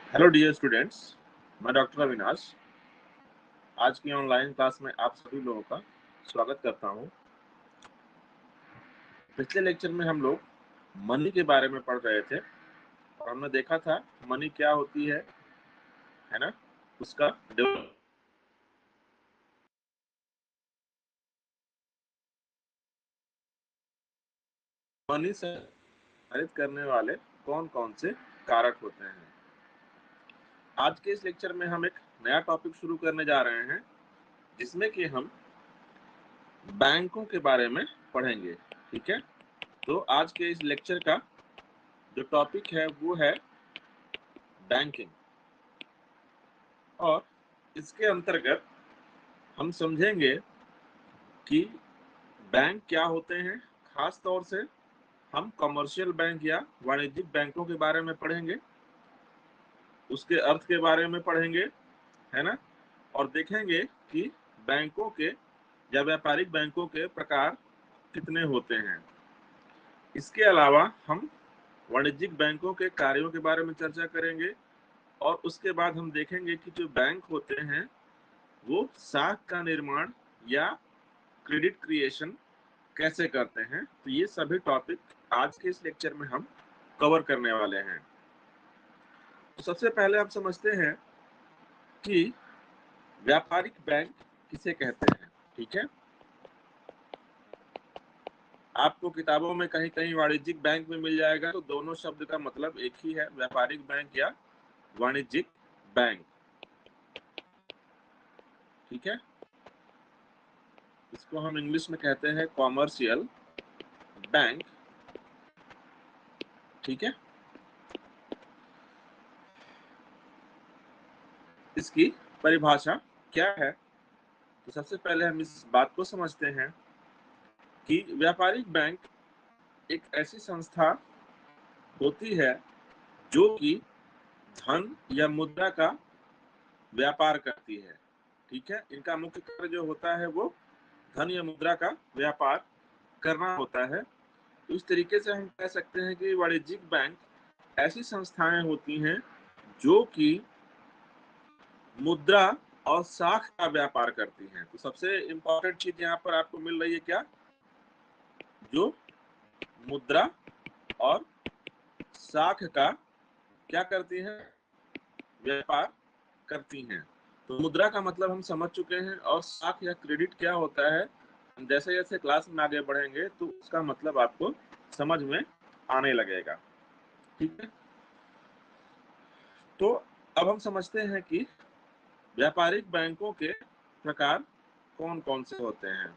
Hello dear students, मैं doctor Avinash आज की ऑनलाइन क्लास में आप सभी लोगों का स्वागत करता हूं। पिछले लेक्चर में हम लोग मनी के बारे में पढ़ रहे थे और हमने देखा था मनी क्या होती है ना, उसका मनी से निर्धारित करने वाले कौन कौन से कारक होते हैं। आज के इस लेक्चर में हम एक नया टॉपिक शुरू करने जा रहे हैं जिसमें कि हम बैंकों के बारे में पढ़ेंगे। ठीक है, तो आज के इस लेक्चर का जो टॉपिक है वो है बैंकिंग और इसके अंतर्गत हम समझेंगे कि बैंक क्या होते हैं। खास तौर से हम कमर्शियल बैंक या वाणिज्यिक बैंकों के बारे में पढ़ेंगे, उसके अर्थ के बारे में पढ़ेंगे, है ना, और देखेंगे कि बैंकों के या व्यापारिक बैंकों के प्रकार कितने होते हैं। इसके अलावा हम वाणिज्यिक बैंकों के कार्यों के बारे में चर्चा करेंगे और उसके बाद हम देखेंगे कि जो बैंक होते हैं वो साख का निर्माण या क्रेडिट क्रिएशन कैसे करते हैं। तो ये सभी टॉपिक आज के इस लेक्चर में हम कवर करने वाले हैं। तो सबसे पहले आप समझते हैं कि व्यापारिक बैंक किसे कहते हैं। ठीक है, आपको किताबों में कहीं कहीं वाणिज्यिक बैंक में मिल जाएगा, तो दोनों शब्द का मतलब एक ही है, व्यापारिक बैंक या वाणिज्यिक बैंक। ठीक है, इसको हम इंग्लिश में कहते हैं कॉमर्शियल बैंक। ठीक है, इसकी परिभाषा क्या है, तो सबसे पहले हम इस बात को समझते हैं कि व्यापारिक बैंक एक ऐसी संस्था होती है जो कि धन या मुद्रा का व्यापार करती है। ठीक है, इनका मुख्य कार्य जो होता है वो धन या मुद्रा का व्यापार करना होता है। तो इस तरीके से हम कह सकते हैं कि वाणिज्यिक बैंक ऐसी संस्थाएं होती हैं जो कि मुद्रा और साख का व्यापार करती हैं। तो सबसे इंपॉर्टेंट चीज यहाँ पर आपको मिल रही है क्या, जो मुद्रा और साख का क्या करती हैं, व्यापार करती हैं। तो मुद्रा का मतलब हम समझ चुके हैं और साख या क्रेडिट क्या होता है, जैसे जैसे क्लास में आगे बढ़ेंगे तो उसका मतलब आपको समझ में आने लगेगा। ठीक है, तो अब हम समझते हैं कि व्यापारिक बैंकों के प्रकार कौन कौन से होते हैं।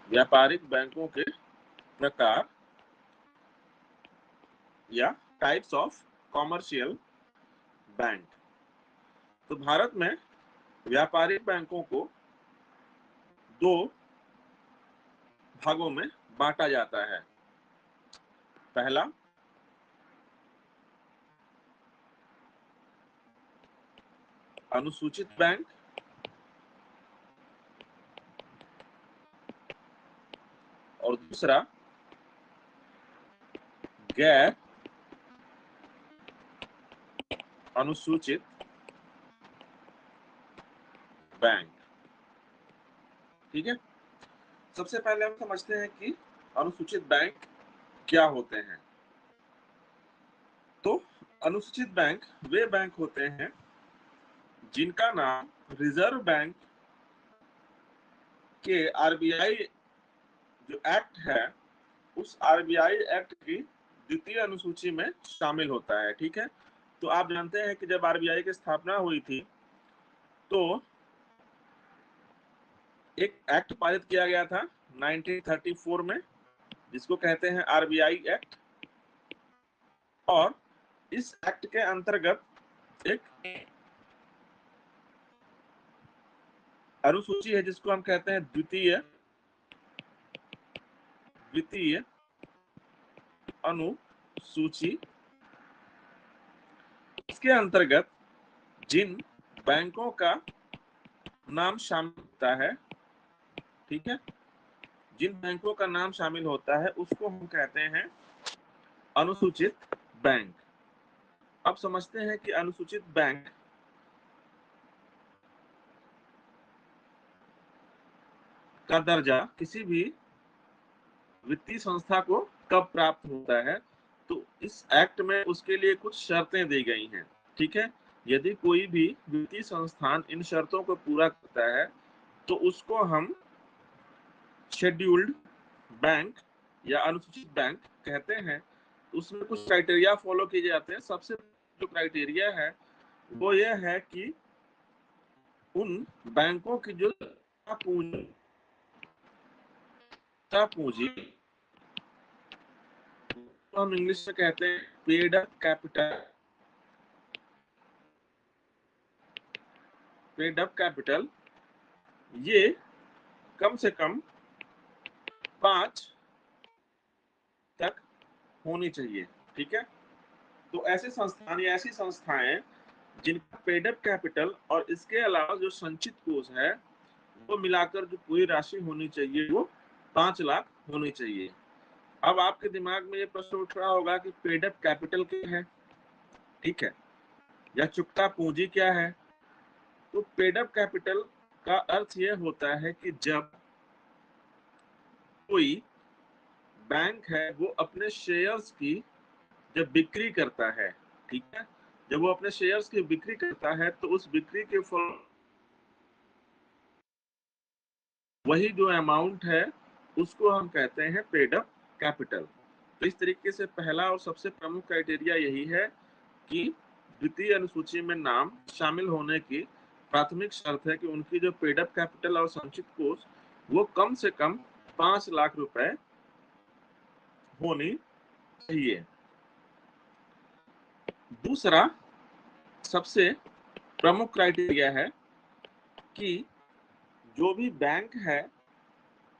व्यापारिक बैंकों के प्रकार या टाइप्स ऑफ कॉमर्शियल बैंक। तो भारत में व्यापारिक बैंकों को दो भागों में बांटा जाता है। पहला अनुसूचित बैंक और दूसरा गैर अनुसूचित बैंक। ठीक है, सबसे पहले हम समझते हैं कि अनुसूचित बैंक क्या होते हैं। तो अनुसूचित बैंक वे बैंक होते हैं जिनका नाम रिजर्व बैंक के आरबीआई जो एक्ट है उस आरबीआई एक्ट की द्वितीय अनुसूची में शामिल होता है। ठीक है, तो आप जानते हैं कि जब आरबीआई की स्थापना हुई थी तो एक एक्ट पारित किया गया था 1934 में, जिसको कहते हैं आरबीआई एक्ट। और इस एक्ट के अंतर्गत एक अनुसूची है जिसको हम कहते हैं द्वितीय द्वितीय अनुसूची। इसके अंतर्गत जिन बैंकों का नाम शामिल होता है, ठीक है, जिन बैंकों का नाम शामिल होता है उसको हम कहते हैं अनुसूचित बैंक। अब समझते हैं कि अनुसूचित बैंक का दर्जा किसी भी वित्तीय संस्था को कब प्राप्त होता है। तो इस एक्ट में उसके लिए कुछ शर्तें दी गई हैं, ठीक है। यदि कोई भी वित्तीय संस्थान इन शर्तों को पूरा करता है तो उसको हम शेड्यूल्ड बैंक या अनुसूचित बैंक कहते हैं। उसमें कुछ क्राइटेरिया फॉलो किए जाते हैं। सबसे जो क्राइटेरिया है वो ये है कि उन बैंकों की जो पूंजी पूंजी तो हम इंग्लिश में कहते हैं paid up capital, paid up capital, ये कम से कम 5 तक होनी चाहिए, ठीक है। तो ऐसे संस्थान या ऐसी संस्थाएं जिनका पेड अप कैपिटल और इसके अलावा जो संचित कोष है वो मिलाकर जो पूरी राशि होनी चाहिए वो 5 लाख होनी चाहिए। अब आपके दिमाग में ये प्रश्न उठ रहा होगा कि पेड अप कैपिटल क्या है, ठीक है, या चुकता पूंजी क्या है। तो पेड अप कैपिटल का अर्थ ये होता है कि जब कोई बैंक है वो अपने शेयर्स की जब बिक्री करता है, ठीक है, जब वो अपने शेयर्स की बिक्री करता है तो उस बिक्री के फल वही जो अमाउंट है उसको हम कहते हैं पेड अप कैपिटल। तो इस तरीके से पहला और सबसे प्रमुख क्राइटेरिया यही है कि द्वितीय अनुसूची में नाम शामिल होने की प्राथमिक शर्त है कि उनकी जो पेड अप कैपिटल और संचित कोष वो कम से कम 5 लाख रुपए होनी चाहिए। दूसरा सबसे प्रमुख क्राइटेरिया है कि जो भी बैंक है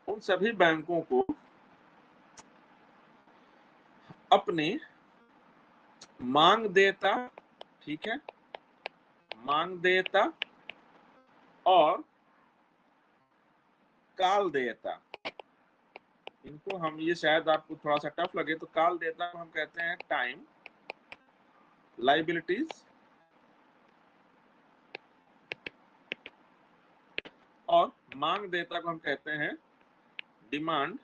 उन सभी बैंकों को अपने मांग देयता, ठीक है, मांग देयता और काल देयता, इनको हम, ये शायद आपको थोड़ा सा टफ लगे, तो काल देयता को हम कहते हैं टाइम लाइबिलिटीज और मांग देयता को हम कहते हैं डिमांड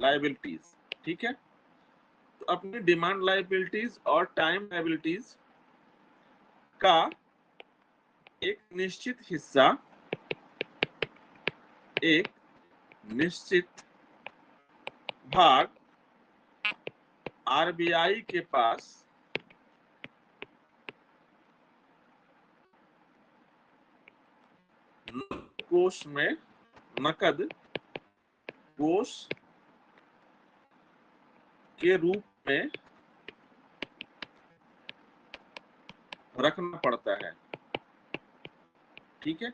लाइबिलिटीज, ठीक है। तो अपनी डिमांड लाइबिलिटीज और टाइम लाइबिलिटीज का एक निश्चित हिस्सा, एक निश्चित भाग आरबीआई के पास कोष में, नकद कोष के रूप में रखना पड़ता है, ठीक है।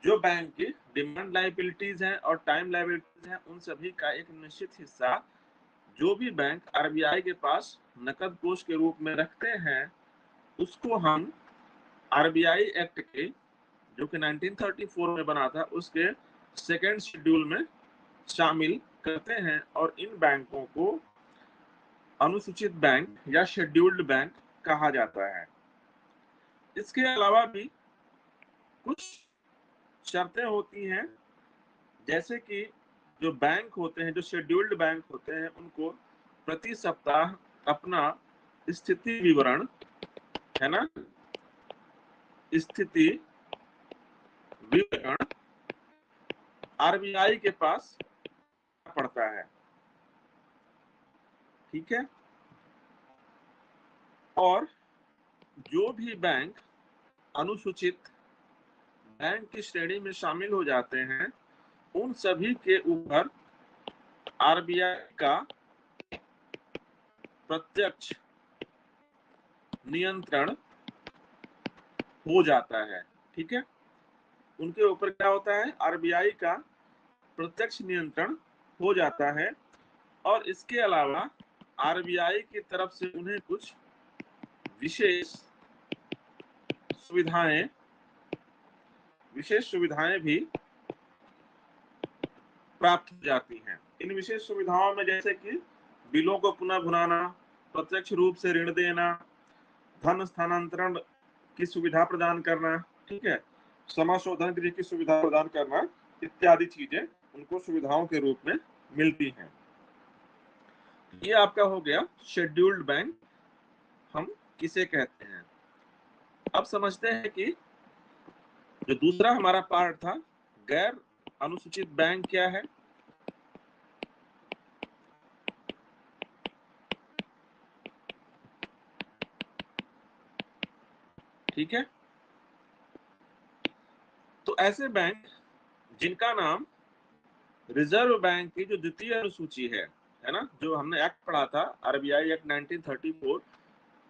जो बैंक की डिमांड लाइबिलिटीज हैं और टाइम लाइबिलिटीज हैं उन सभी का एक निश्चित हिस्सा जो भी बैंक आरबीआई के पास नकद कोष के रूप में रखते हैं उसको हम आरबीआई एक्ट के, जो कि 1934 में बना था, उसके सेकेंड शेड्यूल में शामिल करते हैं और इन बैंकों को अनुसूचित बैंक या शेड्यूल्ड बैंक कहा जाता है। इसके अलावा भी कुछ शर्तें होती हैं, जैसे कि जो बैंक होते हैं, जो शेड्यूल्ड बैंक होते हैं, उनको प्रति सप्ताह अपना स्थिति विवरण, है ना, स्थिति विवरण आरबीआई के पास पड़ता है, ठीक है। और जो भी बैंक अनुसूचित बैंक की श्रेणी में शामिल हो जाते हैं उन सभी के ऊपर आरबीआई का प्रत्यक्ष नियंत्रण हो जाता है, ठीक है। उनके ऊपर क्या होता है, आरबीआई का प्रत्यक्ष नियंत्रण हो जाता है। और इसके अलावा आरबीआई की तरफ से उन्हें कुछ विशेष सुविधाएं भी प्राप्त हो जाती हैं। इन विशेष सुविधाओं में जैसे कि बिलों को पुनः भुनाना, प्रत्यक्ष रूप से ऋण देना, धन स्थानांतरण की सुविधा प्रदान करना, ठीक है, समाशोधन गृह की सुविधा प्रदान करना, इत्यादि चीजें उनको सुविधाओं के रूप में मिलती हैं। ये आपका हो गया शेड्यूल्ड बैंक हम किसे कहते हैं। अब समझते हैं कि जो दूसरा हमारा पार्ट था, गैर अनुसूचित बैंक क्या है। ठीक है, तो ऐसे बैंक जिनका नाम रिजर्व बैंक की जो द्वितीय अनुसूची है ना, जो हमने एक्ट पढ़ा था आरबीआई एक्ट 1934,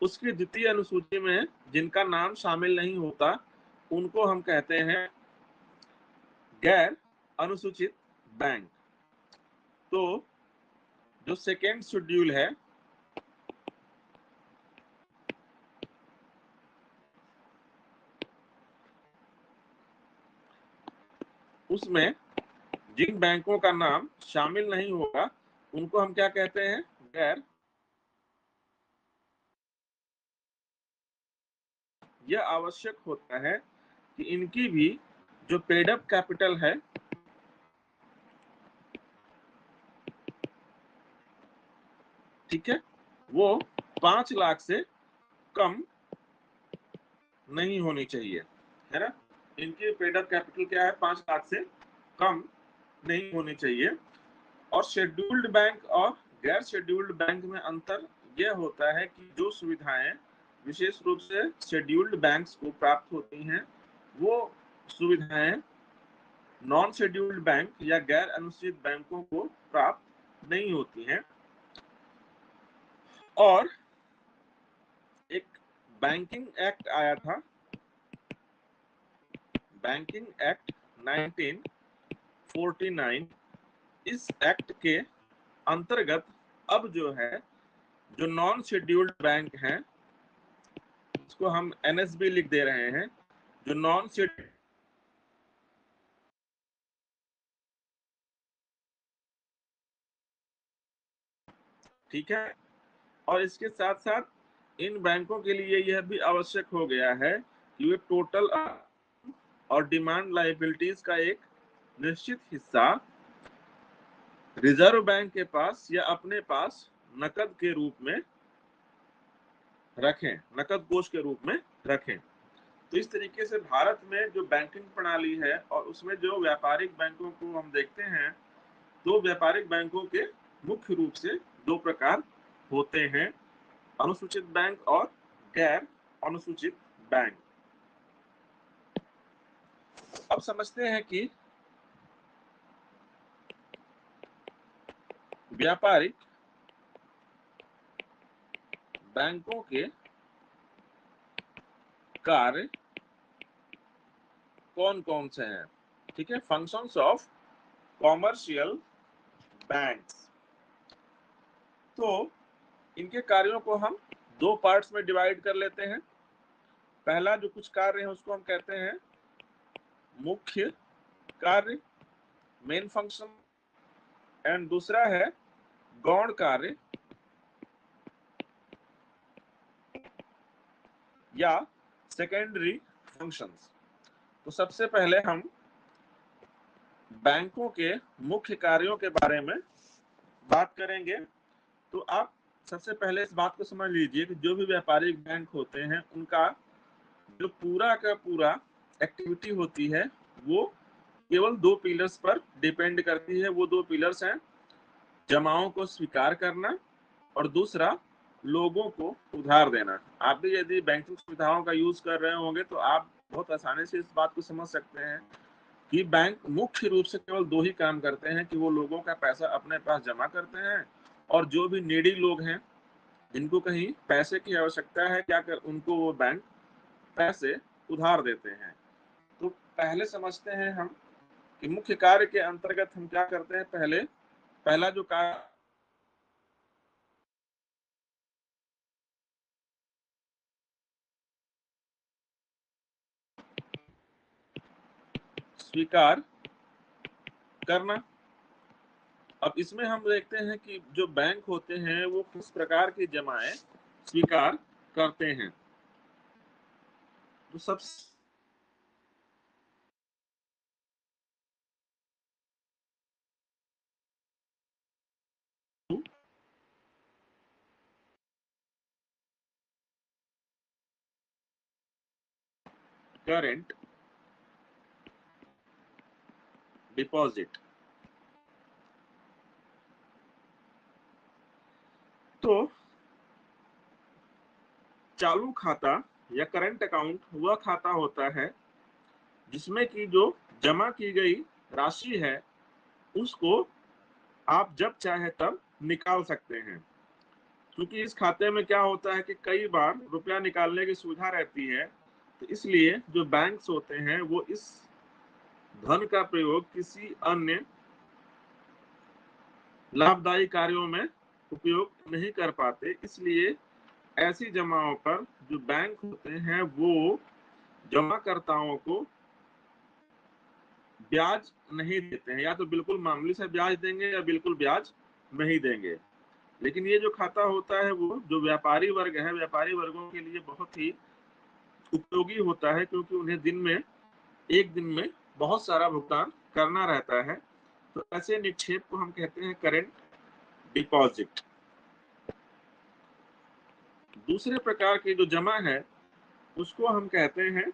उसकी द्वितीय अनुसूची में जिनका नाम शामिल नहीं होता उनको हम कहते हैं गैर अनुसूचित बैंक। तो जो सेकेंड शेड्यूल है उसमें जिन बैंकों का नाम शामिल नहीं होगा उनको हम क्या कहते हैं, गैर। यह आवश्यक होता है कि इनकी भी जो पेड अप कैपिटल है ठीक है, वो 5 लाख से कम नहीं होनी चाहिए, है ना। इनकी पेड अप कैपिटल क्या है, 5 लाख से कम नहीं होनी चाहिए। और शेड्यूल्ड बैंक और गैर शेड्यूल्ड बैंक में अंतर यह होता है कि जो सुविधाएं विशेष रूप से शेड्यूल्ड बैंक्स को प्राप्त होती हैं वो सुविधाएं नॉन शेड्यूल्ड बैंक या गैर अनुसूचित बैंकों को प्राप्त नहीं होती हैं। और एक बैंकिंग एक्ट आया था, बैंकिंग एक्ट 1949। इस एक्ट के अंतर्गत अब जो है जो नॉन शेड्यूल्ड बैंक हैं उसको हम एनएसबी लिख दे रहे हैं, जो नॉन शेड्यूल्ड, ठीक है। और इसके साथ साथ इन बैंकों के लिए यह भी आवश्यक हो गया है कि वे टोटल और डिमांड लायबिलिटीज का एक निश्चित हिस्सा रिजर्व बैंक के पास या अपने पास नकद के रूप में रखें, नकद कोष के रूप में रखें। तो इस तरीके से भारत में जो बैंकिंग प्रणाली है और उसमें जो व्यापारिक बैंकों को हम देखते हैं, तो व्यापारिक बैंकों के मुख्य रूप से 2 प्रकार होते हैं, अनुसूचित बैंक और गैर अनुसूचित बैंक। अब समझते हैं कि व्यापारिक बैंकों के कार्य कौन कौन से हैं। ठीक है, फंक्शंस ऑफ कॉमर्शियल बैंक्स। तो इनके कार्यों को हम 2 पार्ट्स में डिवाइड कर लेते हैं। पहला जो कुछ कार्य है उसको हम कहते हैं मुख्य कार्य, मेन फंक्शन, एंड दूसरा है गौण कार्य या सेकेंडरी फंक्शंस। तो सबसे पहले हम बैंकों के मुख्य कार्यों के बारे में बात करेंगे। तो आप सबसे पहले इस बात को समझ लीजिए कि जो भी व्यापारिक बैंक होते हैं उनका जो पूरा का पूरा एक्टिविटी होती है वो केवल 2 पिलर्स पर डिपेंड करती है। वो 2 पिलर्स हैं, जमाओं को स्वीकार करना और दूसरा लोगों को उधार देना। आप भी यदि बैंकिंग सुविधाओं का यूज कर रहे होंगे तो आप बहुत आसानी से इस बात को समझ सकते हैं कि बैंक मुख्य रूप से केवल 2 ही काम करते हैं कि वो लोगों का पैसा अपने पास जमा करते हैं और जो भी नीडी लोग हैं जिनको कहीं पैसे की आवश्यकता है क्या कर उनको वो बैंक पैसे उधार देते हैं। तो पहले समझते हैं हम कि मुख्य कार्य के अंतर्गत हम क्या करते हैं। पहला जो कार्य स्वीकार करना। अब इसमें हम देखते हैं कि जो बैंक होते हैं वो किस प्रकार की जमाएं स्वीकार करते हैं। तो सब करेंट डिपॉजिट, तो चालू खाता या करंट अकाउंट वह खाता होता है जिसमें की जो जमा की गई राशि है उसको आप जब चाहे तब निकाल सकते हैं। क्योंकि इस खाते में क्या होता है कि कई बार रुपया निकालने की सुविधा रहती है, तो इसलिए जो बैंक्स होते हैं वो इस धन का प्रयोग किसी अन्य लाभदायी कार्यों में उपयोग नहीं कर पाते। इसलिए ऐसी जमाओं पर जो बैंक होते हैं वो जमाकर्ताओं को ब्याज नहीं देते हैं, या तो बिल्कुल मामूली सा ब्याज देंगे या बिल्कुल ब्याज नहीं देंगे। लेकिन ये जो खाता होता है वो जो व्यापारी वर्ग है, व्यापारी वर्गों के लिए बहुत ही उपयोगी होता है, क्योंकि उन्हें दिन में एक दिन में बहुत सारा भुगतान करना रहता है। तो ऐसे निक्षेप को हम कहते हैं करेंट डिपॉजिट। दूसरे प्रकार की जो जमा है उसको हम कहते हैं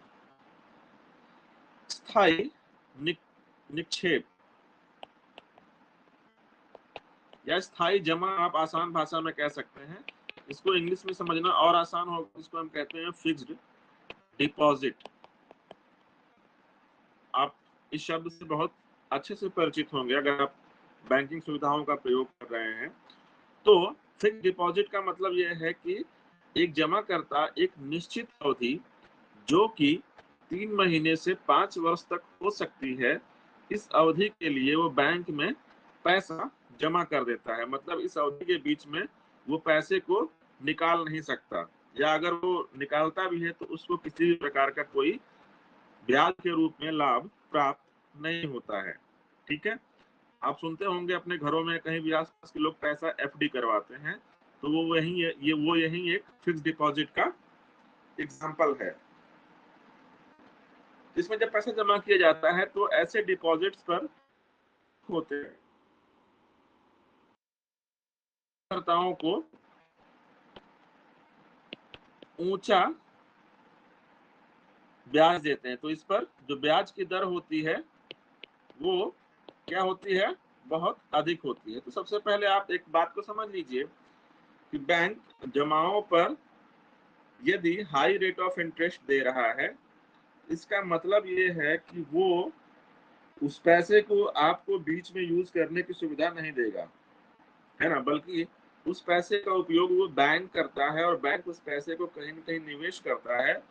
स्थायी निक्षेप या स्थायी जमा, आप आसान भाषा में कह सकते हैं। इसको इंग्लिश में समझना और आसान होगा, इसको हम कहते हैं फिक्स्ड डिपॉजिट। आप इस शब्द से बहुत अच्छे से परिचित होंगे अगर आप बैंकिंग सुविधाओं का प्रयोग कर रहे हैं। तो फिक्स्ड डिपॉजिट का मतलब यह है कि एक जमाकर्ता एक निश्चित अवधि, जो कि 3 महीने से 5 वर्ष तक हो सकती है, इस अवधि के लिए वो बैंक में पैसा जमा कर देता है। मतलब इस अवधि के बीच में वो पैसे को निकाल नहीं सकता, या अगर वो निकालता भी है तो उसको किसी भी प्रकार का कोई ब्याज के रूप में लाभ प्राप्त नहीं होता है। ठीक है, आप सुनते होंगे अपने घरों में कहीं भी आसपास के लोग पैसा एफडी करवाते हैं, तो वो वही वो यही एक फिक्स डिपॉजिट का एग्जांपल है। इसमें जब पैसा जमा किया जाता है तो ऐसे डिपॉजिट्स पर होते हैं कर्ताओं को ऊंचा ब्याज देते हैं। तो इस पर जो ब्याज की दर होती है वो क्या होती है, बहुत अधिक होती है। तो सबसे पहले आप एक बात को समझ लीजिए कि बैंक जमाओं पर यदि हाई रेट ऑफ इंटरेस्ट दे रहा है, इसका मतलब ये है कि वो उस पैसे को आपको बीच में यूज करने की सुविधा नहीं देगा, है ना, बल्कि उस पैसे का उपयोग वो बैंक करता है और बैंक उस पैसे को कहीं ना कहीं निवेश करता है,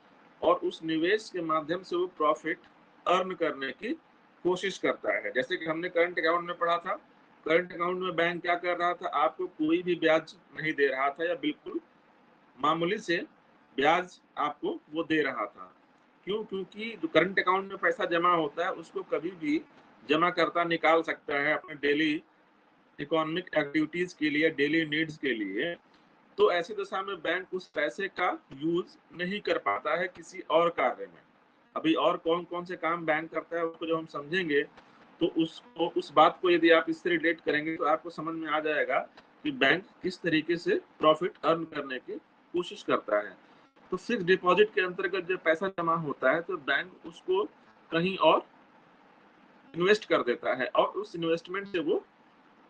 और उस निवेश के माध्यम से वो प्रॉफिट अर्न करने की कोशिश करता है। जैसे कि हमने करंट अकाउंट में पढ़ा था, करंट अकाउंट में बैंक क्या कर रहा था, आपको कोई भी ब्याज नहीं दे रहा था, या बिल्कुल मामूली से ब्याज आपको वो दे रहा था। क्यों? क्योंकि जो करंट अकाउंट में पैसा जमा होता है उसको कभी भी जमाकर्ता निकाल सकता है अपने डेली इकोनॉमिक एक्टिविटीज के लिए, डेली नीड्स के लिए। तो ऐसी दशा में बैंक उस पैसे का यूज नहीं कर पाता है किसी और कार्य में। अभी और कौन कौन से काम बैंक करता है उसको जब हम समझेंगे तो उसको, उस बात को यदि आप इससे रिलेट करेंगे तो आपको समझ में आ जाएगा कि बैंक किस तरीके से प्रॉफिट अर्न करने की कोशिश करता है। तो फिक्स डिपॉजिट के अंतर्गत जब पैसा जमा होता है तो बैंक उसको कहीं और इन्वेस्ट कर देता है और उस इन्वेस्टमेंट से वो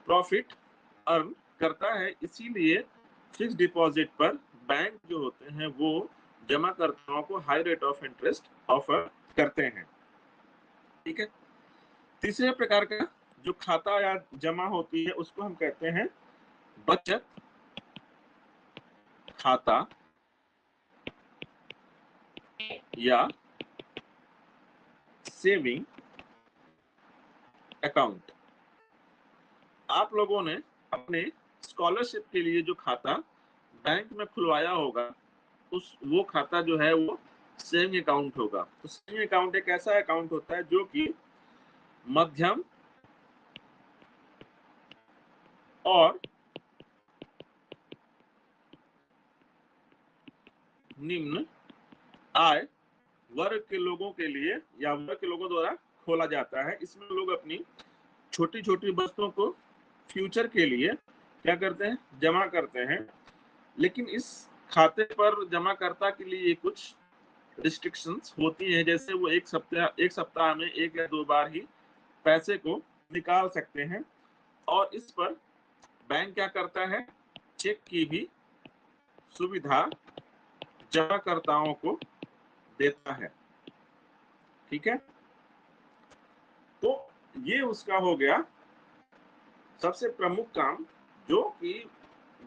प्रॉफिट अर्न करता है। इसीलिए फिक्स डिपॉजिट पर बैंक जो होते हैं वो जमाकर्ताओं को high rate of interest offer करते हैं। ठीक है, तीसरे प्रकार का जो खाता या जमा होती है उसको हम कहते हैं बचत खाता या सेविंग अकाउंट। आप लोगों ने अपने स्कॉलरशिप के लिए जो खाता बैंक में खुलवाया होगा, उस वो खाता जो है वो सेविंग अकाउंट होगा। तो सेविंग अकाउंट एक ऐसा अकाउंट होता है जो कि मध्यम और निम्न आय वर्ग के लोगों के लिए या वर्ग के लोगों द्वारा खोला जाता है। इसमें लोग अपनी छोटी छोटी वस्तुओं को फ्यूचर के लिए क्या करते हैं, जमा करते हैं। लेकिन इस खाते पर जमाकर्ता के लिए कुछ रिस्ट्रिक्शंस होती हैं, जैसे वो एक सप्ताह में 1 या 2 बार ही पैसे को निकाल सकते हैं। और इस पर बैंक क्या करता है, चेक की भी सुविधा जमाकर्ताओं को देता है। ठीक है, तो ये उसका हो गया सबसे प्रमुख काम, जो कि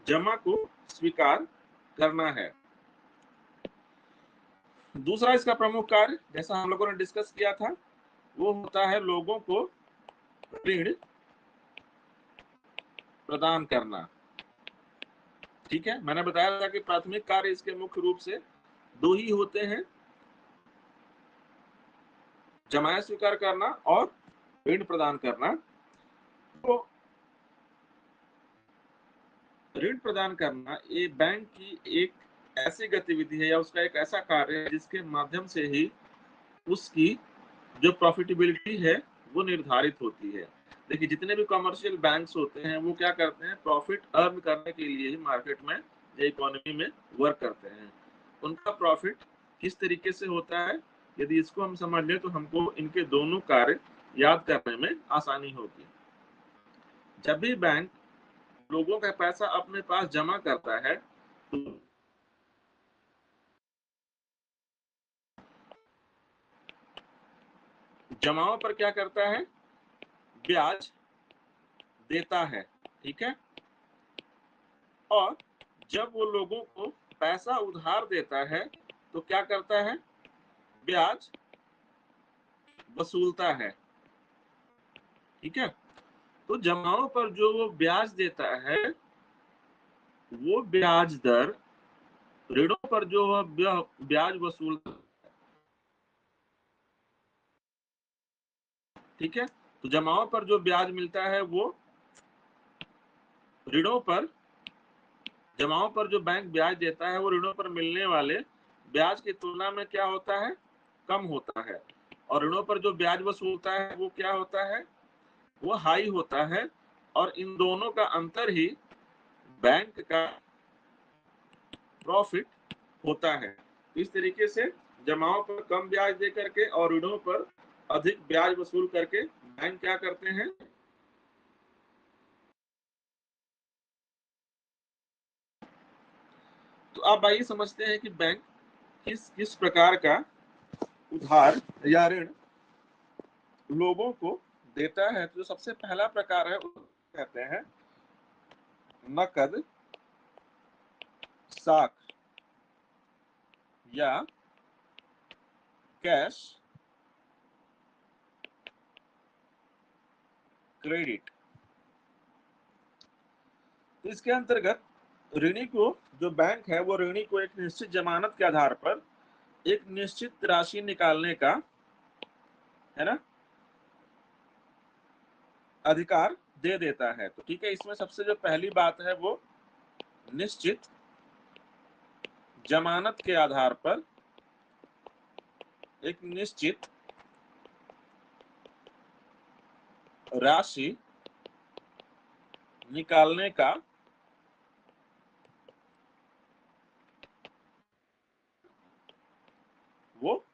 जमा को स्वीकार करना है। दूसरा इसका प्रमुख कार्य, जैसा हम लोगों ने डिस्कस किया था, वो होता है लोगों को ऋण प्रदान करना। ठीक है, मैंने बताया था कि प्राथमिक कार्य इसके मुख्य रूप से 2 ही होते हैं, जमाएं स्वीकार करना और ऋण प्रदान करना। तो ऋण प्रदान करना ये बैंक की एक ऐसी गतिविधि है या उसका एक ऐसा कार्य है जिसके माध्यम से ही उसकी जो प्रॉफिटेबिलिटी है वो निर्धारित होती है। देखिए, जितने भी कमर्शियल बैंक्स होते हैं वो क्या करते हैं, प्रॉफिट अर्न करने के लिए ही मार्केट में या इकोनॉमी में वर्क करते हैं। उनका प्रॉफिट किस तरीके से होता है, यदि इसको हम समझ लें तो हमको इनके दोनों कार्य याद करने में आसानी होगी। जब भी बैंक लोगों का पैसा अपने पास जमा करता है तो जमाओं पर क्या करता है, ब्याज देता है। ठीक है, और जब वो लोगों को पैसा उधार देता है तो क्या करता है, ब्याज वसूलता है। ठीक है, तो जमाओं पर जो वो ब्याज देता है वो ब्याज दर ऋणों पर जो ब्याज वसूलता है। ठीक है, तो जमाओं पर जो ब्याज मिलता है वो ऋणों पर, जमाओं पर जो बैंक ब्याज देता है वो ऋणों पर मिलने वाले ब्याज की तुलना में क्या होता है, कम होता है। और ऋणों पर जो ब्याज वसूलता है वो क्या होता है, वो हाई होता है। और इन दोनों का अंतर ही बैंक का प्रॉफिट होता है। इस तरीके से जमाओं पर कम ब्याज दे करके और ऋणों पर अधिक ब्याज वसूल करके बैंक क्या करते हैं, तो आप आइए समझते हैं कि बैंक किस किस प्रकार का उधार या ऋण लोगों को देता है। तो जो सबसे पहला प्रकार है उसको कहते हैं नकद साख या कैश क्रेडिट। तो इसके अंतर्गत ऋणी को, जो बैंक है वो ऋणी को एक निश्चित जमानत के आधार पर एक निश्चित राशि निकालने का, है ना, अधिकार दे देता है। तो ठीक है, इसमें सबसे जो पहली बात है वो निश्चित जमानत के आधार पर एक निश्चित राशि निकालने का वो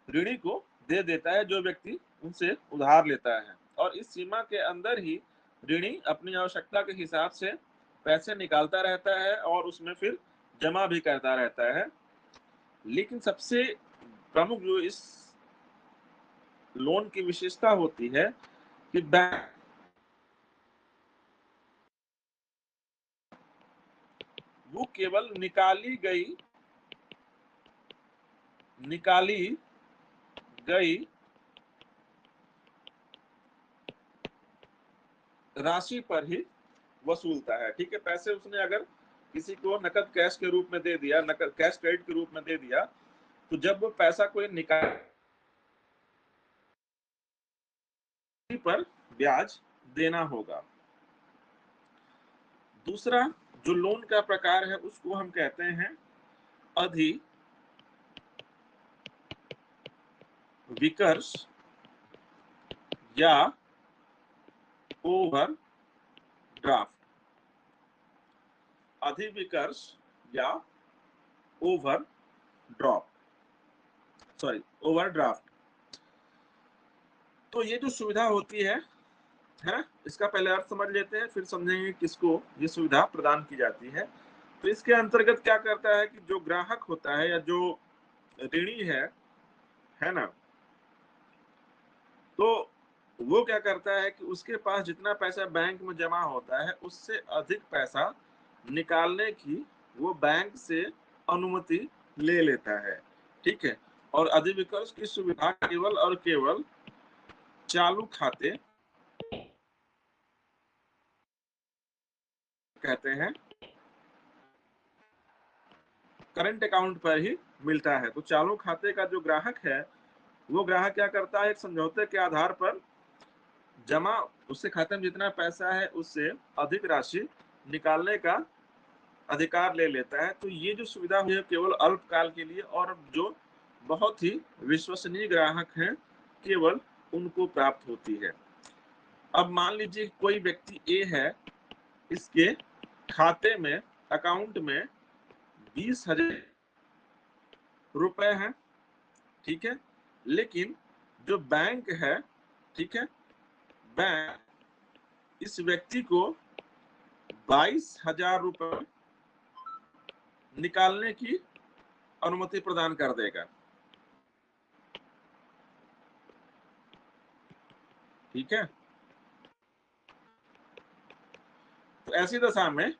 ऋणी को दे देता है, जो व्यक्ति उनसे उधार लेता है। और इस सीमा के अंदर ही ऋणी अपनी आवश्यकता के हिसाब से पैसे निकालता रहता है और उसमें फिर जमा भी करता रहता है। लेकिन सबसे प्रमुख जो इस लोन की विशेषता होती है कि बैंक वो केवल निकाली गई राशि पर ही वसूलता है। ठीक है, पैसे उसने अगर किसी को नकद कैश के रूप में दे दिया, नकद कैश क्रेडिट के रूप में दे दिया, तो जब वो पैसा कोई निकाल पर ब्याज देना होगा। दूसरा जो लोन का प्रकार है उसको हम कहते हैं अधिविकर्ष या ओवरड्राफ्ट। अधिविकर्ष या ओवरड्राफ्ट। तो ये जो सुविधा होती है ना, इसका पहले अर्थ समझ लेते हैं, फिर समझेंगे किसको ये सुविधा प्रदान की जाती है। तो इसके अंतर्गत क्या करता है कि जो ग्राहक होता है या जो ऋणी है ना, तो वो क्या करता है कि उसके पास जितना पैसा बैंक में जमा होता है उससे अधिक पैसा निकालने की वो बैंक से अनुमति ले लेता है। ठीक है। और अधिविकर्ष की सुविधा केवल और केवल चालू खाते कहते हैं, करंट अकाउंट पर ही मिलता है। तो चालू खाते का जो ग्राहक है वो ग्राहक क्या करता है, एक समझौते के आधार पर जमा उसके खाते में जितना पैसा है उससे अधिक राशि निकालने का अधिकार ले लेता है। तो ये जो सुविधा है केवल अल्पकाल के लिए और जो बहुत ही विश्वसनीय ग्राहक हैं केवल उनको प्राप्त होती है। अब मान लीजिए कोई व्यक्ति ए है, इसके खाते में अकाउंट में 20,000 रुपए हैं। ठीक है। लेकिन जो बैंक है, ठीक है, बैंक इस व्यक्ति को 22,000 रुपए निकालने की अनुमति प्रदान कर देगा। ठीक है। तो ऐसी दशा में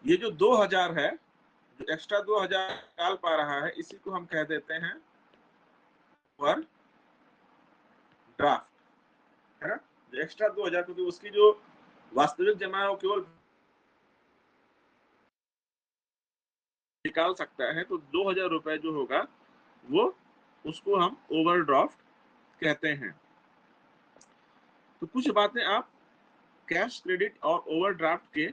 ये जो 2,000 है, जो एक्स्ट्रा 2,000 निकाल पा रहा है, इसी को हम कह देते हैं ओवर ड्राफ्ट, है ना। जो एक्स्ट्रा 2,000, क्योंकि उसकी जो वास्तविक जमा है वो केवल निकाल सकता है, तो 2,000 रुपए जो होगा वो उसको हम ओवरड्राफ्ट कहते हैं। तो कुछ बातें आप कैश क्रेडिट और ओवरड्राफ्ट के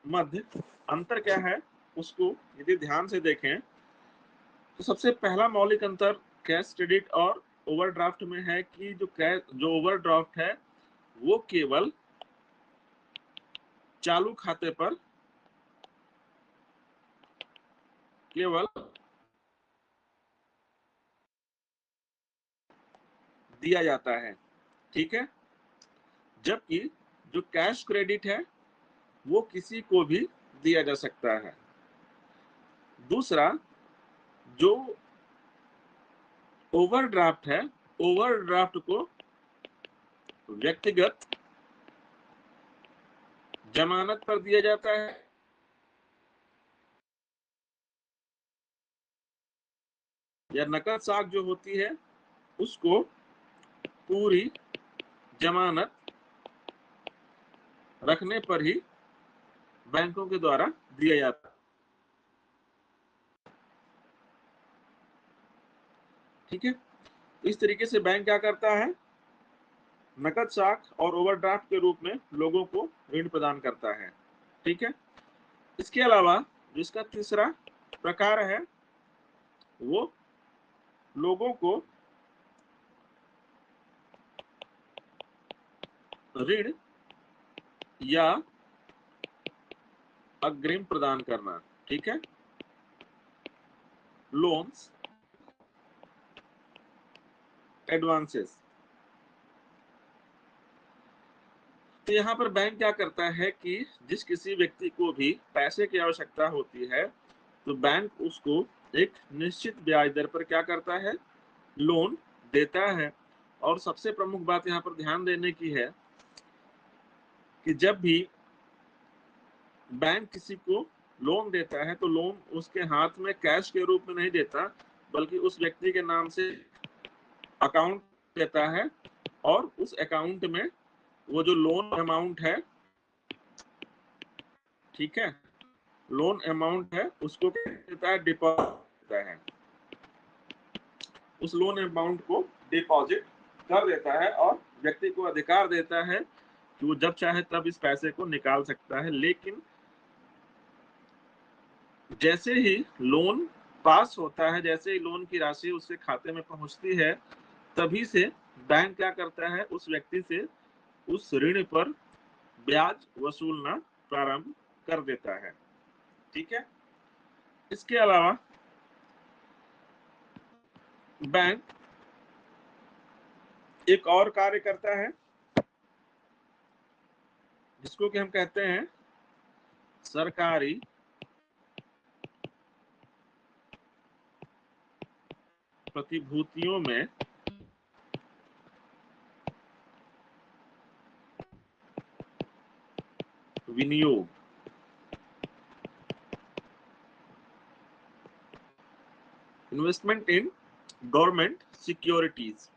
मध्य अंतर क्या है उसको यदि ध्यान से देखें तो सबसे पहला मौलिक अंतर कैश क्रेडिट और ओवरड्राफ्ट में है कि जो ओवरड्राफ्ट है वो केवल चालू खाते पर केवल दिया जाता है। ठीक है। जबकि जो कैश क्रेडिट है वो किसी को भी दिया जा सकता है। दूसरा जो ओवरड्राफ्ट है, ओवरड्राफ्ट को व्यक्तिगत जमानत पर दिया जाता है या नकद साख जो होती है उसको पूरी जमानत रखने पर ही बैंकों के द्वारा दिया जाता है। ठीक है। इस तरीके से बैंक क्या करता है, नकद साख और ओवरड्राफ्ट के रूप में लोगों को ऋण प्रदान करता है। ठीक है। इसके अलावा जिसका तीसरा प्रकार है वो लोगों को ऋण या अग्रिम प्रदान करना। ठीक है। Loans, advances. तो यहाँ पर बैंक क्या करता है कि जिस किसी व्यक्ति को भी पैसे की आवश्यकता होती है तो बैंक उसको एक निश्चित ब्याज दर पर क्या करता है, लोन देता है। और सबसे प्रमुख बात यहाँ पर ध्यान देने की है कि जब भी बैंक किसी को लोन देता है तो लोन उसके हाथ में कैश के रूप में नहीं देता, बल्कि उस व्यक्ति के नाम से अकाउंट देता है और उस अकाउंट में वो जो लोन अमाउंट है, ठीक है, लोन अमाउंट है उसको देता है, डिपॉजिट देता है। उस लोन अमाउंट को डिपॉजिट कर देता है और व्यक्ति को अधिकार देता है कि वो जब चाहे तब इस पैसे को निकाल सकता है। लेकिन जैसे ही लोन पास होता है, जैसे ही लोन की राशि उसके खाते में पहुंचती है, तभी से बैंक क्या करता है, उस व्यक्ति से उस ऋण पर ब्याज वसूलना प्रारंभ कर देता है। ठीक है। इसके अलावा बैंक एक और कार्य करता है जिसको कि हम कहते हैं सरकारी प्रतिभूतियों में विनियोग। Investment in government securities.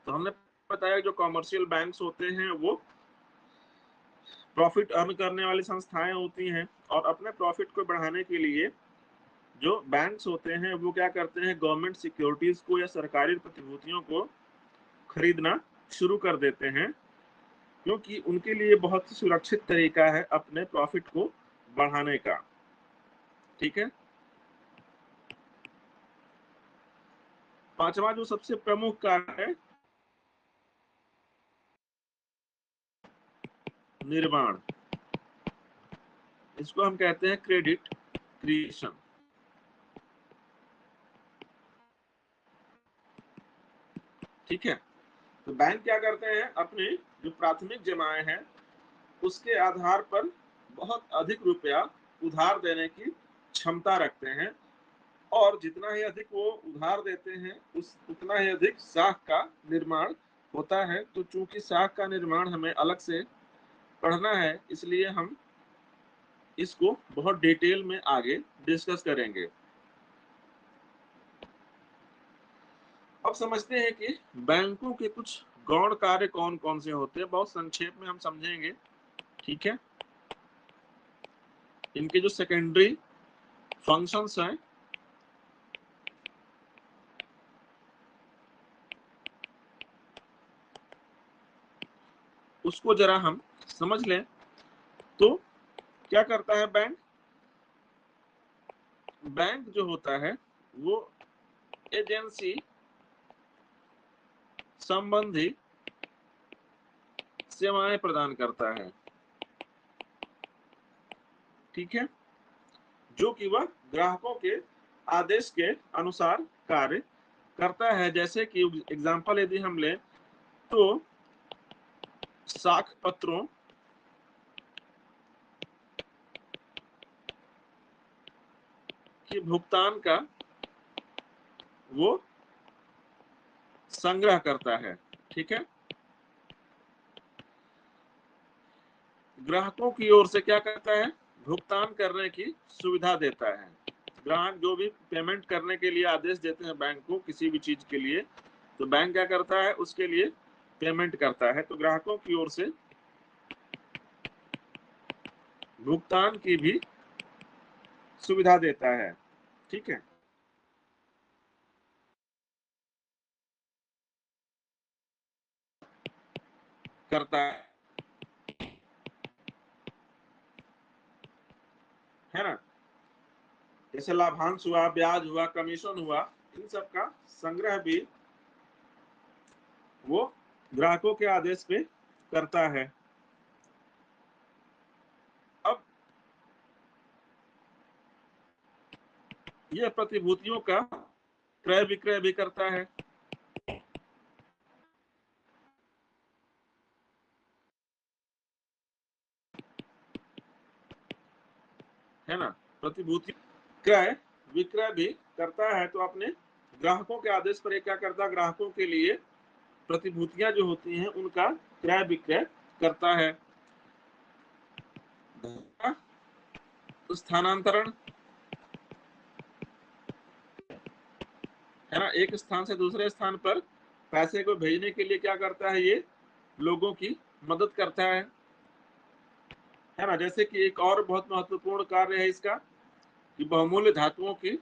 तो हमने बताया जो कॉमर्शियल बैंक्स होते हैं वो प्रॉफिट अर्न करने वाली संस्थाएं होती हैं, और अपने प्रॉफिट को बढ़ाने के लिए जो बैंक्स होते हैं वो क्या करते हैं, गवर्नमेंट सिक्योरिटीज को या सरकारी प्रतिभूतियों को खरीदना शुरू कर देते हैं, क्योंकि उनके लिए बहुत ही सुरक्षित तरीका है अपने प्रॉफिट को बढ़ाने का। ठीक है। पांचवा जो सबसे प्रमुख कार्य है, निर्माण। इसको हम कहते हैं क्रेडिट क्रिएशन। ठीक है। तो बैंक क्या करते हैं, अपने जो प्राथमिक जमाएं हैं उसके आधार पर बहुत अधिक रुपया उधार देने की क्षमता रखते हैं, और जितना ही अधिक वो उधार देते हैं उस उतना ही अधिक साख का निर्माण होता है। तो चूंकि साख का निर्माण हमें अलग से पढ़ना है, इसलिए हम इसको बहुत डिटेल में आगे डिस्कस करेंगे। अब समझते हैं कि बैंकों के कुछ गौण कार्य कौन कौन से होते हैं, बहुत संक्षेप में हम समझेंगे। ठीक है। इनके जो सेकेंडरी फंक्शंस हैं उसको जरा हम समझ लें। तो क्या करता है बैंक, बैंक जो होता है वो एजेंसी संबंधी सेवाएं प्रदान करता है। ठीक है। जो कि वह ग्राहकों के आदेश के अनुसार कार्य करता है। जैसे कि एग्जांपल यदि हम लें तो साख पत्रों के भुगतान का वो संग्रह करता है। ठीक है। ग्राहकों की ओर से क्या करता है, भुगतान करने की सुविधा देता है। ग्राहक जो भी पेमेंट करने के लिए आदेश देते हैं बैंक को किसी भी चीज के लिए, तो बैंक क्या करता है, उसके लिए पेमेंट करता है। तो ग्राहकों की ओर से भुगतान की भी सुविधा देता है। ठीक है। करता है ना। जैसे लाभांश हुआ, ब्याज हुआ, कमीशन हुआ, इन सब का संग्रह भी वो ग्राहकों के आदेश पे करता है। अब यह प्रतिभूतियों का क्रय विक्रय भी करता है ना। प्रतिभूति क्रय विक्रय भी करता है। तो अपने ग्राहकों के आदेश पर क्या करता है, ग्राहकों के लिए प्रतिभूतियां जो होती हैं उनका क्रय विक्रय करता है। स्थानांतरण है ना, एक स्थान से दूसरे स्थान पर पैसे को भेजने के लिए क्या करता है, ये लोगों की मदद करता है ना। जैसे कि एक और बहुत महत्वपूर्ण कार्य है इसका कि बहुमूल्य धातुओं की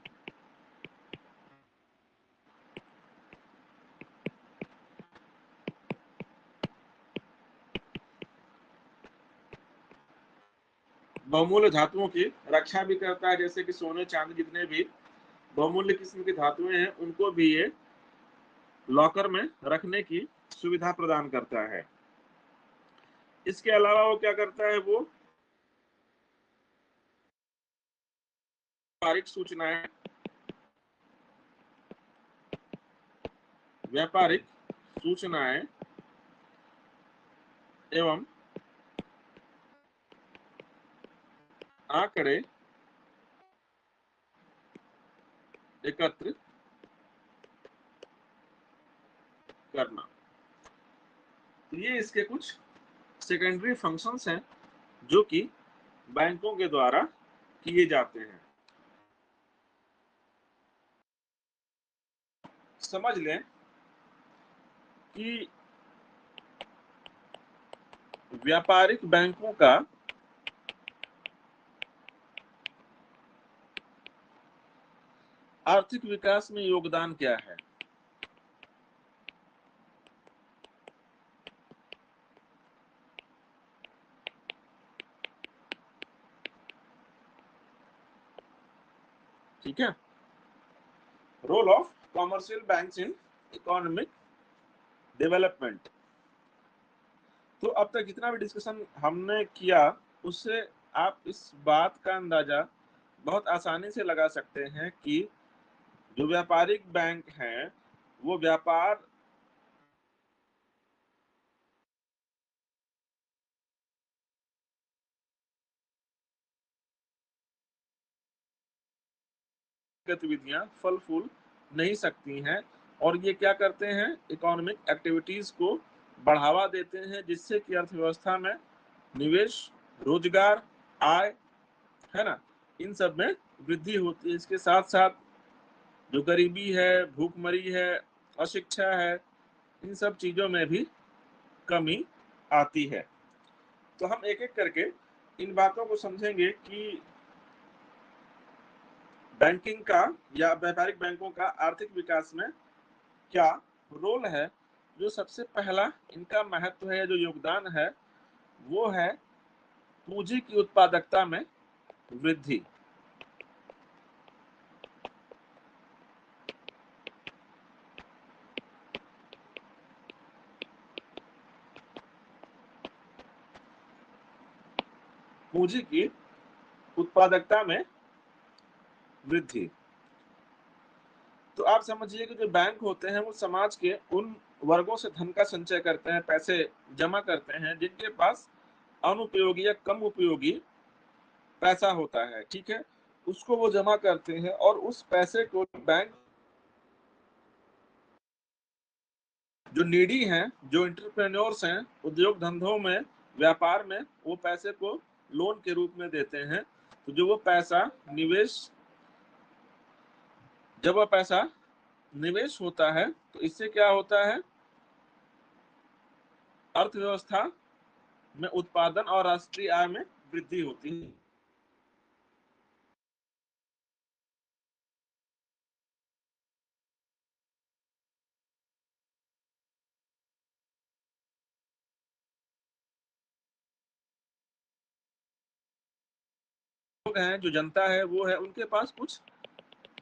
बहुमूल्य धातुओं की रक्षा भी करता है, जैसे कि सोने चांदी जितने भी बहुमूल्य किस्म की धातुएं हैं उनको भी ये लॉकर में रखने की सुविधा प्रदान करता है। इसके अलावा वो क्या करता है, वो व्यापारिक सूचनाएं, व्यापारिक सूचनाएं एवं आंकड़े एकत्र करना। तो ये इसके कुछ सेकेंडरी फंक्शंस हैं जो कि बैंकों के द्वारा किए जाते हैं। समझ लें कि व्यापारिक बैंकों का आर्थिक विकास में योगदान क्या है। ठीक है, role of commercial banks in economic development. तो अब तक जितना भी डिस्कशन हमने किया उससे आप इस बात का अंदाजा बहुत आसानी से लगा सकते हैं कि जो व्यापारिक बैंक हैं वो व्यापार गतिविधियां फल फूल नहीं सकती हैं, और ये क्या करते हैं, इकोनॉमिक एक्टिविटीज को बढ़ावा देते हैं, जिससे कि अर्थव्यवस्था में निवेश, रोजगार, आय, है ना, इन सब में वृद्धि होती है। इसके साथ साथ जो गरीबी है, भूखमरी है, अशिक्षा है, इन सब चीजों में भी कमी आती है। तो हम एक एक करके इन बातों को समझेंगे कि बैंकिंग का या व्यापारिक बैंकों का आर्थिक विकास में क्या रोल है। जो सबसे पहला इनका महत्व है, जो योगदान है, वो है पूंजी की उत्पादकता में वृद्धि। पूंजी की उत्पादकता में वृद्धि। तो आप समझिए कि जो बैंक होते हैं वो समाज के उन वर्गों से धन का संचय करते हैं, पैसे जमा करते हैं जिनके पास अनुपयोगी या कम उपयोगी पैसा होता है। ठीक है, उसको वो जमा करते हैं और उस पैसे को बैंक, जो नीडी हैं, जो इंटरप्रेन्योर्स हैं, उद्योग धंधों में, व्यापार में, वो पैसे को लोन के रूप में देते हैं। तो जो वो पैसा निवेश, जब वह पैसा निवेश होता है तो इससे क्या होता है, अर्थव्यवस्था में उत्पादन और राष्ट्रीय आय में वृद्धि होती है। लोग हैं, जो जनता है, वो है, उनके पास कुछ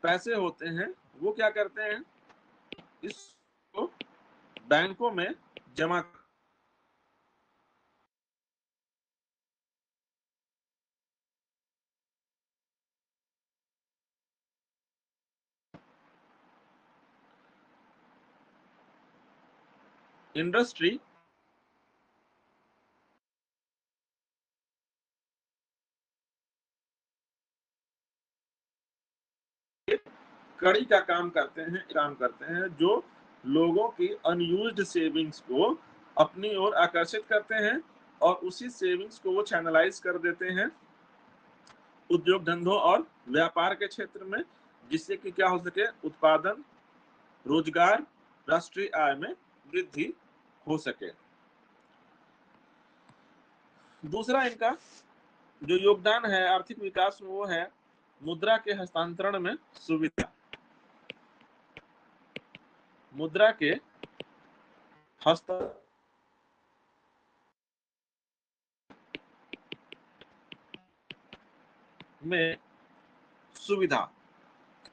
पैसे होते हैं, वो क्या करते हैं, इसको बैंकों में जमा। इंडस्ट्री कड़ी का काम करते हैं, जो लोगों की अनयूज्ड सेविंग्स को अपनी ओर आकर्षित करते हैं और उसी सेविंग्स को वो चैनलाइज कर देते हैं उद्योग धंधों और व्यापार के क्षेत्र में, जिससे कि क्या हो सके, उत्पादन, रोजगार, राष्ट्रीय आय में वृद्धि हो सके। दूसरा इनका जो योगदान है आर्थिक विकास में, वो है मुद्रा के हस्तांतरण में सुविधा। मुद्रा के हस्त में सुविधा।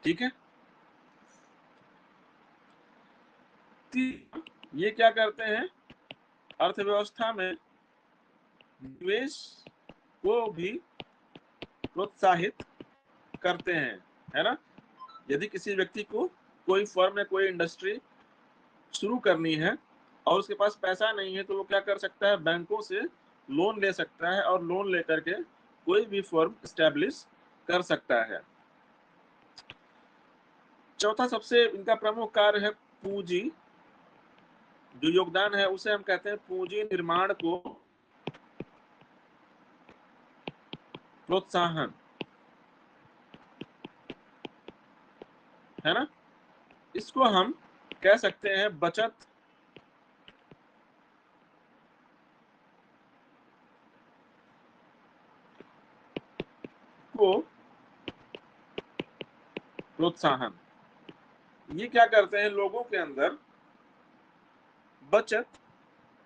ठीक है, ये क्या करते हैं, अर्थव्यवस्था में निवेश को भी प्रोत्साहित करते हैं, है ना। यदि किसी व्यक्ति को कोई फर्म या कोई इंडस्ट्री शुरू करनी है और उसके पास पैसा नहीं है, तो वो क्या कर सकता है, बैंकों से लोन ले सकता है और लोन लेकर के कोई भी फर्म स्टैब्लिश कर सकता है। चौथा सबसे इनका प्रमुख कार्य है पूंजी, जो योगदान है उसे हम कहते हैं पूंजी निर्माण को प्रोत्साहन, है ना। इसको हम कह सकते हैं बचत को प्रोत्साहन। ये क्या करते हैं, लोगों के अंदर बचत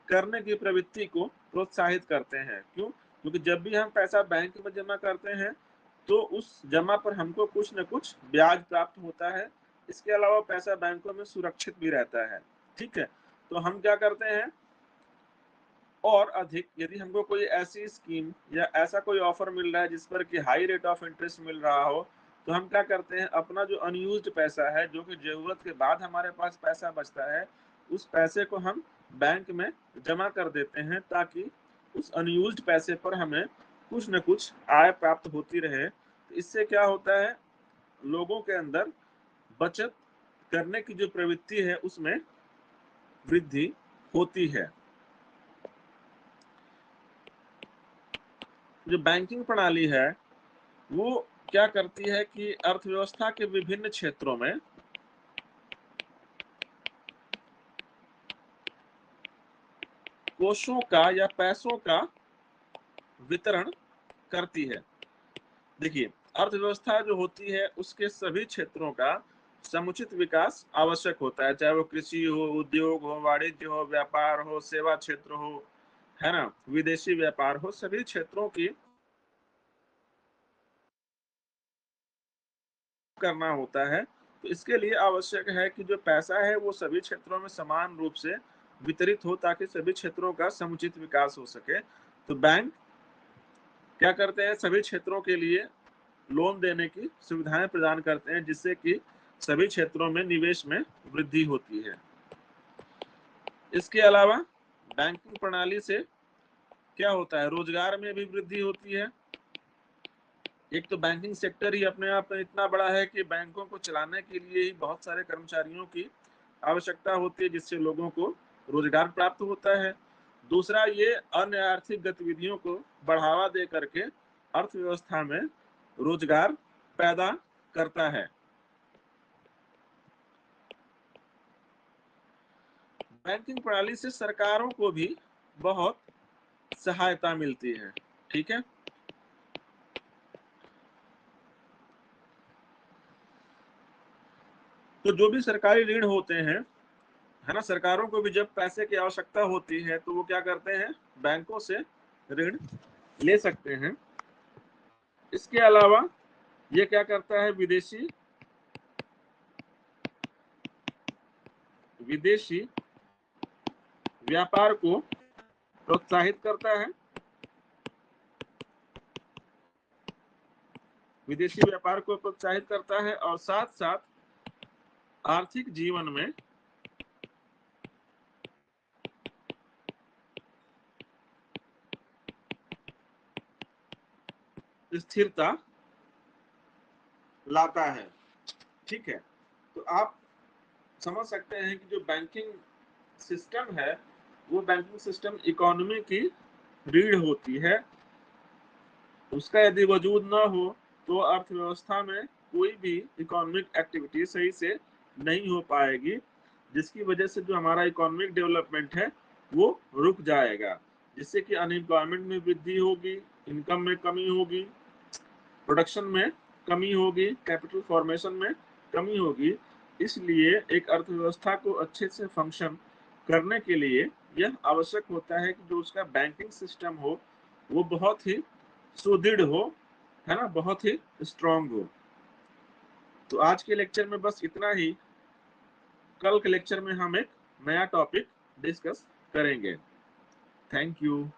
करने की प्रवृत्ति को प्रोत्साहित करते हैं। क्यों? क्योंकि जब भी हम पैसा बैंक में जमा करते हैं तो उस जमा पर हमको कुछ न कुछ ब्याज प्राप्त होता है। इसके अलावा पैसा बैंकों में सुरक्षित भी रहता है। ठीक है, तो हम क्या करते हैं, और अधिक यदि हमको कोई ऐसी स्कीम या ऐसा कोई ऑफर मिल रहा है जिस पर कि हाई रेट ऑफ इंटरेस्ट मिल रहा हो, तो हम क्या करते हैं, अपना जो अनयूज्ड पैसा है, जो कि जरूरत के बाद हमारे पास पैसा बचता है, उस पैसे को हम बैंक में जमा कर देते हैं, ताकि उस अनयूज्ड पैसे पर हमें कुछ न कुछ आय प्राप्त होती रहे। तो इससे क्या होता है, लोगों के अंदर बचत करने की जो प्रवृत्ति है उसमें वृद्धि होती है। जो बैंकिंग प्रणाली है वो क्या करती है कि अर्थव्यवस्था के विभिन्न क्षेत्रों में कोषों का या पैसों का वितरण करती है। देखिए, अर्थव्यवस्था जो होती है उसके सभी क्षेत्रों का समुचित विकास आवश्यक होता है, चाहे वो कृषि हो, उद्योग हो, वाणिज्य हो, व्यापार हो, सेवा क्षेत्र हो, है ना, विदेशी व्यापार हो, सभी क्षेत्रों की करना होता है। तो इसके लिए आवश्यक है कि जो पैसा है वो सभी क्षेत्रों में समान रूप से वितरित हो, ताकि सभी क्षेत्रों का समुचित विकास हो सके। तो बैंक क्या करते हैं, सभी क्षेत्रों के लिए लोन देने की सुविधाएं प्रदान करते हैं, जिससे कि सभी क्षेत्रों में निवेश में वृद्धि होती है। इसके अलावा बैंकिंग प्रणाली से क्या होता है, रोजगार में भी वृद्धि होती है। एक तो बैंकिंग सेक्टर ही अपने आप में इतना बड़ा है कि बैंकों को चलाने के लिए ही बहुत सारे कर्मचारियों की आवश्यकता होती है, जिससे लोगों को रोजगार प्राप्त होता है। दूसरा, ये अन्य आर्थिक गतिविधियों को बढ़ावा दे करके अर्थव्यवस्था में रोजगार पैदा करता है। बैंकिंग प्रणाली से सरकारों को भी बहुत सहायता मिलती है। ठीक है, तो जो भी सरकारी ऋण होते हैं, है ना, सरकारों को भी जब पैसे की आवश्यकता होती है तो वो क्या करते हैं, बैंकों से ऋण ले सकते हैं। इसके अलावा ये क्या करता है, विदेशी विदेशी व्यापार को प्रोत्साहित करता है। विदेशी व्यापार को प्रोत्साहित करता है और साथ साथ आर्थिक जीवन में स्थिरता लाता है। ठीक है, तो आप समझ सकते हैं कि जो बैंकिंग सिस्टम है वो बैंकिंग सिस्टम इकोनॉमी की रीढ़ होती है। उसका यदि वजूद न हो तो अर्थव्यवस्था में कोई भी इकोनॉमिक एक्टिविटी सही से नहीं हो पाएगी, जिसकी वजह से जो हमारा इकोनॉमिक डेवलपमेंट है वो रुक जाएगा, जिससे कि अनएम्प्लॉयमेंट में वृद्धि होगी, इनकम में कमी होगी, प्रोडक्शन में कमी होगी, कैपिटल फॉर्मेशन में कमी होगी। इसलिए एक अर्थव्यवस्था को अच्छे से फंक्शन करने के लिए यह आवश्यक होता है कि जो उसका बैंकिंग सिस्टम हो वो बहुत ही सुदृढ़ हो, है ना, बहुत ही स्ट्रांग हो। तो आज के लेक्चर में बस इतना ही। कल के लेक्चर में हम एक नया टॉपिक डिस्कस करेंगे। Thank you.